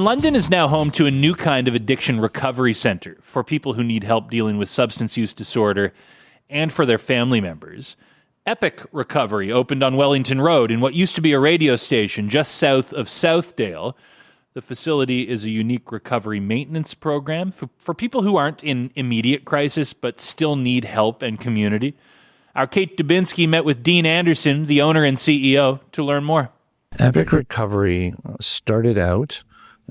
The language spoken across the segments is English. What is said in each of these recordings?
And London is now home to a new kind of addiction recovery centre for people who need help dealing with substance use disorder and for their family members. Epic Recovery opened on Wellington Road in what used to be a radio station just south of Southdale. The facility is a unique recovery maintenance program for people who aren't in immediate crisis but still need help and community. Our Kate Dubinsky met with Dean Anderson, the owner and CEO, to learn more. Epic Recovery started out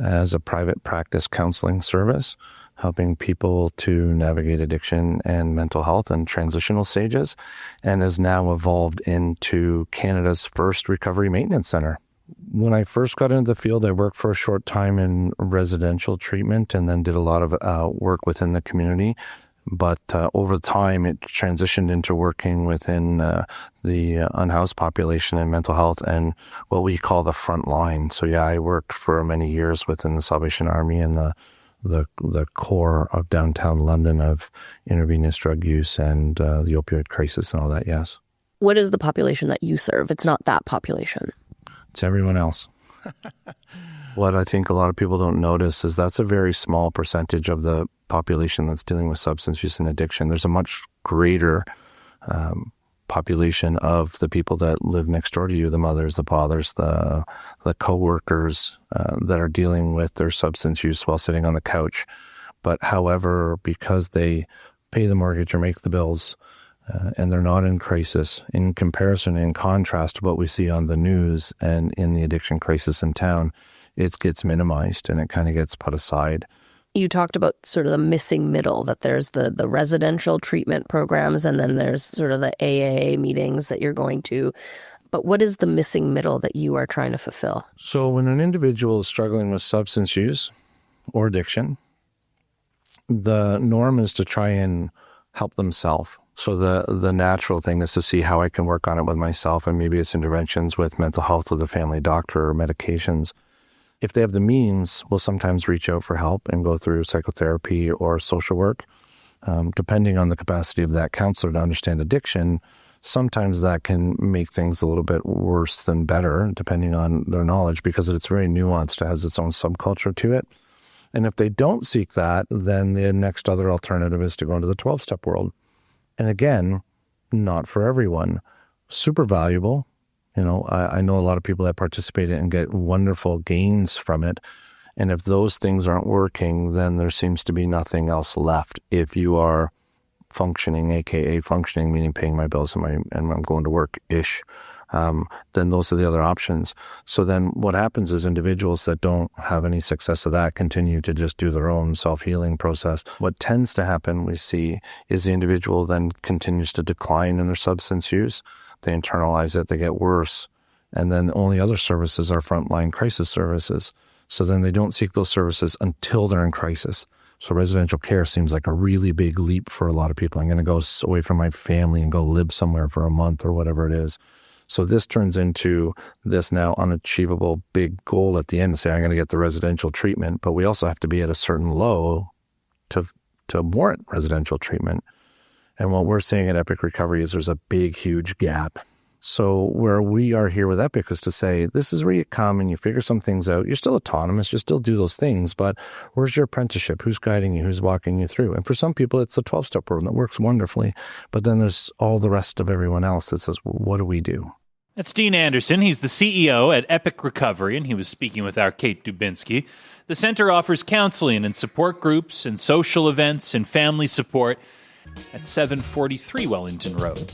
as a private practice counseling service, helping people to navigate addiction and mental health and transitional stages, and has now evolved into Canada's first recovery maintenance center. When I first got into the field, I worked for a short time in residential treatment and then did a lot of work within the community. But over time, it transitioned into working within the unhoused population and mental health and what we call the front line. So yeah, I worked for many years within the Salvation Army and the core of downtown London of intravenous drug use and the opioid crisis and all that, yes. What is the population that you serve? It's not that population. It's everyone else. What I think a lot of people don't notice is that's a very small percentage of the population that's dealing with substance use and addiction. There's a much greater population of the people that live next door to you, the mothers, the fathers, the co-workers that are dealing with their substance use while sitting on the couch. But however, because they pay the mortgage or make the bills, and they're not in crisis, in comparison, in contrast to what we see on the news and in the addiction crisis in town, it gets minimized and it kind of gets put aside. You talked about sort of the missing middle, that there's the residential treatment programs and then there's sort of the AA meetings that you're going to. But what is the missing middle that you are trying to fulfill? So when an individual is struggling with substance use or addiction, the norm is to try and help themselves. So the natural thing is to see how I can work on it with myself, and maybe it's interventions with mental health with a family doctor or medications. If they have the means, we'll sometimes reach out for help and go through psychotherapy or social work. Depending on the capacity of that counselor to understand addiction, sometimes that can make things a little bit worse than better, depending on their knowledge, because it's very nuanced. It has its own subculture to it. And if they don't seek that, then the next other alternative is to go into the 12-step world. And again, not for everyone. Super valuable. You know, I know a lot of people that participate in it and get wonderful gains from it. And if those things aren't working, then there seems to be nothing else left. If you are functioning, aka functioning, meaning paying my bills and I'm going to work-ish, then those are the other options. So then what happens is individuals that don't have any success of that continue to just do their own self-healing process. What tends to happen, we see, is the individual then continues to decline in their substance use. They internalize it, they get worse. And then the only other services are frontline crisis services. So then they don't seek those services until they're in crisis. So residential care seems like a really big leap for a lot of people. I'm going to go away from my family and go live somewhere for a month or whatever it is. So this turns into this now unachievable big goal at the end to say, I'm going to get the residential treatment, but we also have to be at a certain low to warrant residential treatment. And what we're seeing at Epic Recovery is there's a big, huge gap. So where we are here with Epic is to say, this is where you come and you figure some things out. You're still autonomous. You still do those things, but where's your apprenticeship? Who's guiding you? Who's walking you through? And for some people, it's the 12-step program that works wonderfully. But then there's all the rest of everyone else that says, well, what do we do? That's Dean Anderson. He's the CEO at Epic Recovery, and he was speaking with our Kate Dubinsky. The center offers counseling and support groups and social events and family support at 743 Wellington Road.